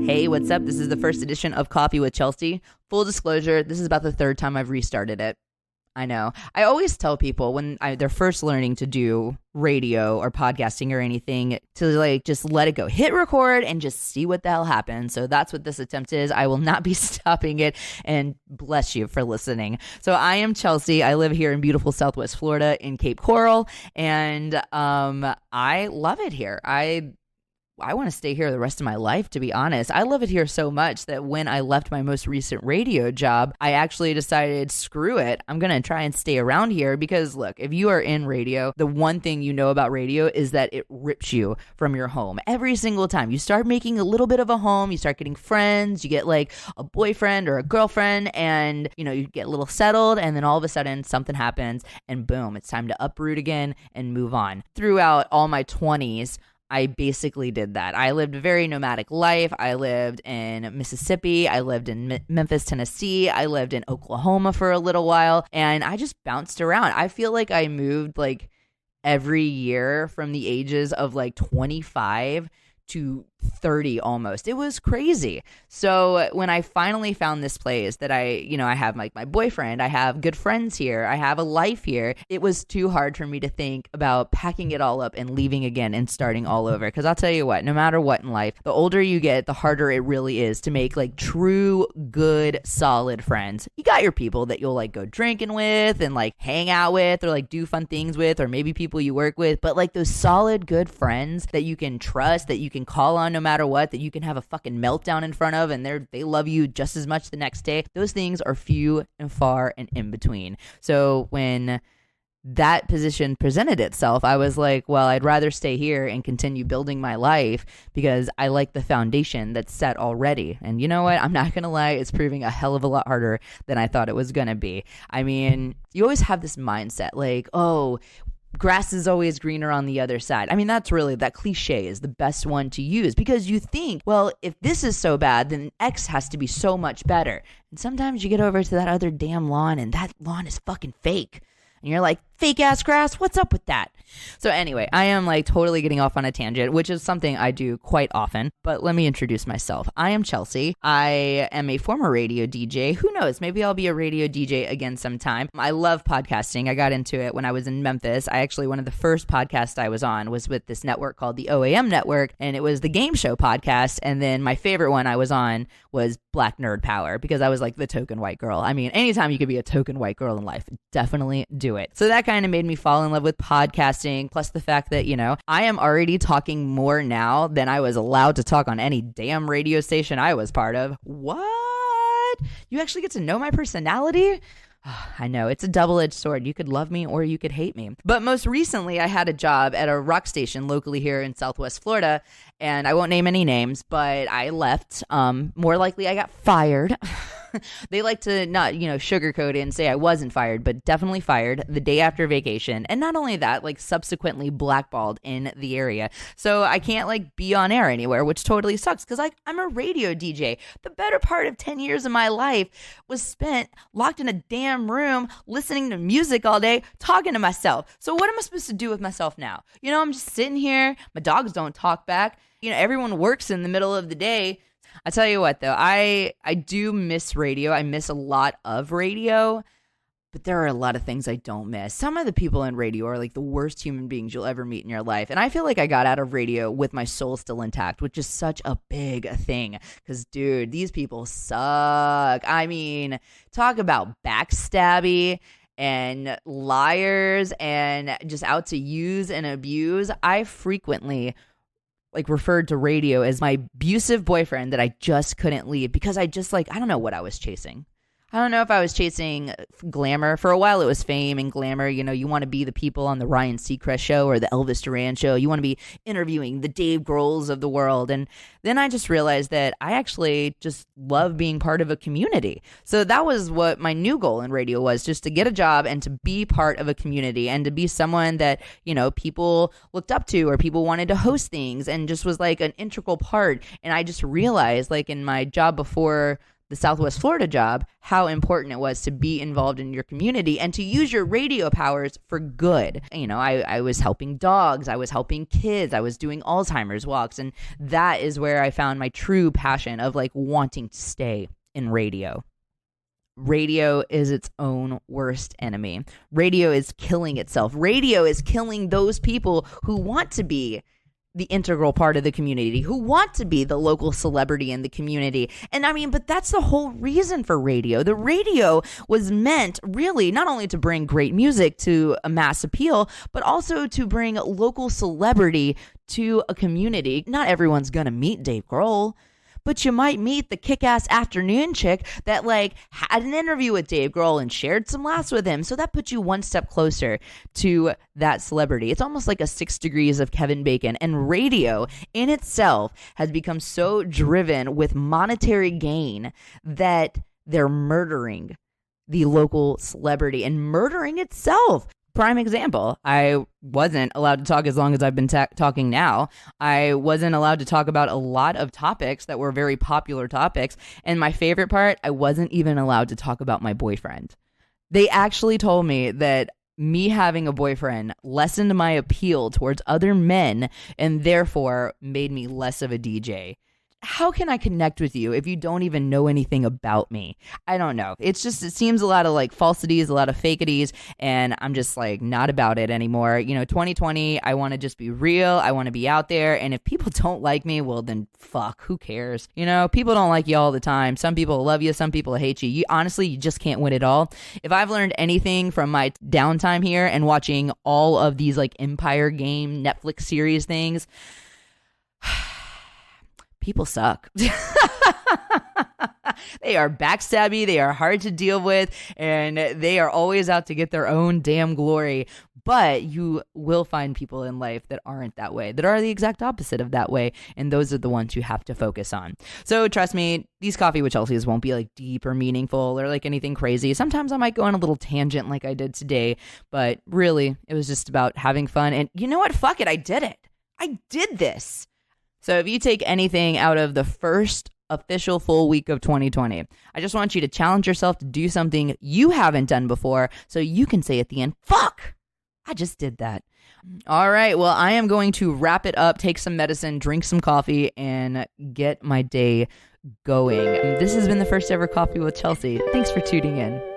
Hey, what's up? This is the first edition of Coffee with Chelsea. Full disclosure, this is about the third time I've restarted it. I know. I always tell people when they're first learning to do radio or podcasting or anything to just let it go. Hit record and just see what the hell happens. So that's what this attempt is. I will not be stopping it, and bless you for listening. So I am Chelsea. I live here in beautiful Southwest Florida in Cape Coral, and I love it here. I want to stay here the rest of my life, to be honest. I love it here so much that when I left my most recent radio job, I actually decided, screw it. I'm going to try and stay around here because, look, if you are in radio, the one thing you know about radio is that it rips you from your home. Every single time you start making a little bit of a home, you start getting friends, you get like a boyfriend or a girlfriend, and you get a little settled, and then all of a sudden something happens and boom, it's time to uproot again and move on. Throughout all my 20s, I basically did that. I lived a very nomadic life. I lived in Mississippi. I lived in Memphis, Tennessee. I lived in Oklahoma for a little while, and I just bounced around. I feel like I moved every year from the ages of 25 to 30 almost. It was crazy. So when I finally found this place that I have my boyfriend, I have good friends here, I have a life here, it was too hard for me to think about packing it all up and leaving again and starting all over. Because I'll tell you what, no matter what in life, the older you get, the harder it really is to make true, good, solid friends. You got your people that you'll go drinking with and hang out with or do fun things with, or maybe people you work with, but those solid, good friends that you can trust, that you can call on no matter what, that you can have a fucking meltdown in front of and they love you just as much the next day. Those things are few and far and in between. So when that position presented itself, I was like, well, I'd rather stay here and continue building my life because I like the foundation that's set already. And you know what? I'm not going to lie. It's proving a hell of a lot harder than I thought it was going to be. I mean, you always have this mindset oh, grass is always greener on the other side. I mean, that cliche is the best one to use because you think, well, if this is so bad, then X has to be so much better. And sometimes you get over to that other damn lawn and that lawn is fucking fake. And you're like, fake ass grass, what's up with that? So anyway, I am totally getting off on a tangent, which is something I do quite often. But let me introduce myself. I am Chelsea. I am a former radio DJ. Who knows? Maybe I'll be a radio DJ again sometime. I love podcasting. I got into it when I was in Memphis. One of the first podcasts I was on was with this network called the OAM Network, and it was the game show podcast. And then my favorite one I was on was Black Nerd Power because I was the token white girl. I mean, anytime you could be a token white girl in life, definitely do it. So that kind of made me fall in love with podcasting, plus the fact that, I am already talking more now than I was allowed to talk on any damn radio station I was part of. What? You actually get to know my personality? I know, it's a double-edged sword. You could love me or you could hate me. But most recently, I had a job at a rock station locally here in Southwest Florida, and I won't name any names, but I left. More likely, I got fired. They like to not, sugarcoat it and say I wasn't fired, but definitely fired the day after vacation. And not only that, subsequently blackballed in the area. So I can't be on air anywhere, which totally sucks because I'm a radio DJ. The better part of 10 years of my life was spent locked in a damn room, listening to music all day, talking to myself. So what am I supposed to do with myself now? I'm just sitting here. My dogs don't talk back. Everyone works in the middle of the day. I tell you what, though, I do miss radio. I miss a lot of radio, but there are a lot of things I don't miss. Some of the people in radio are the worst human beings you'll ever meet in your life. And I feel like I got out of radio with my soul still intact, which is such a big thing. Because, dude, these people suck. I mean, talk about backstabby and liars and just out to use and abuse. I frequently referred to radio as my abusive boyfriend that I just couldn't leave because I just I don't know what I was chasing. I don't know if I was chasing glamour. For a while, it was fame and glamour. You want to be the people on the Ryan Seacrest show or the Elvis Duran show. You want to be interviewing the Dave Grohls of the world. And then I just realized that I actually just love being part of a community. So that was what my new goal in radio was, just to get a job and to be part of a community and to be someone that, people looked up to or people wanted to host things and just was an integral part. And I just realized in my job before the Southwest Florida job, how important it was to be involved in your community and to use your radio powers for good. You know, I was helping dogs, I was helping kids, I was doing Alzheimer's walks, and that is where I found my true passion of like wanting to stay in radio. Radio is its own worst enemy. Radio is killing itself. Radio is killing those people who want to be the integral part of the community, who want to be the local celebrity in the community. And I mean, but that's the whole reason for radio. The radio was meant really not only to bring great music to a mass appeal, but also to bring local celebrity to a community. Not everyone's gonna meet Dave Grohl, but you might meet the kick-ass afternoon chick that like had an interview with Dave Grohl and shared some laughs with him. So that puts you one step closer to that celebrity. It's almost like a 6 degrees of Kevin Bacon. And radio in itself has become so driven with monetary gain that they're murdering the local celebrity and murdering itself. Prime example, I wasn't allowed to talk as long as I've been talking now. I wasn't allowed to talk about a lot of topics that were very popular topics. And my favorite part, I wasn't even allowed to talk about my boyfriend. They actually told me that me having a boyfriend lessened my appeal towards other men and therefore made me less of a DJ. How can I connect with you if you don't even know anything about me? I don't know. It seems a lot of like falsities, a lot of fakities, and I'm just like not about it anymore. You know, 2020, I want to just be real. I want to be out there. And if people don't like me, well, then fuck, who cares? You know, people don't like you all the time. Some people love you. Some people hate you. Honestly, you just can't win it all. If I've learned anything from my downtime here and watching all of these like Empire Game Netflix series things, people suck. They are backstabby, they are hard to deal with, and they are always out to get their own damn glory. But you will find people in life that aren't that way, that are the exact opposite of that way, and those are the ones you have to focus on. So trust me, these Coffee with Chelsea's won't be like deep or meaningful or like anything crazy. Sometimes I might go on a little tangent like I did today, but really, it was just about having fun. And you know what? Fuck it, I did it. I did this. So if you take anything out of the first official full week of 2020, I just want you to challenge yourself to do something you haven't done before so you can say at the end, fuck, I just did that. All right, well, I am going to wrap it up, take some medicine, drink some coffee, and get my day going. This has been the first ever Coffee with Chelsea. Thanks for tuning in.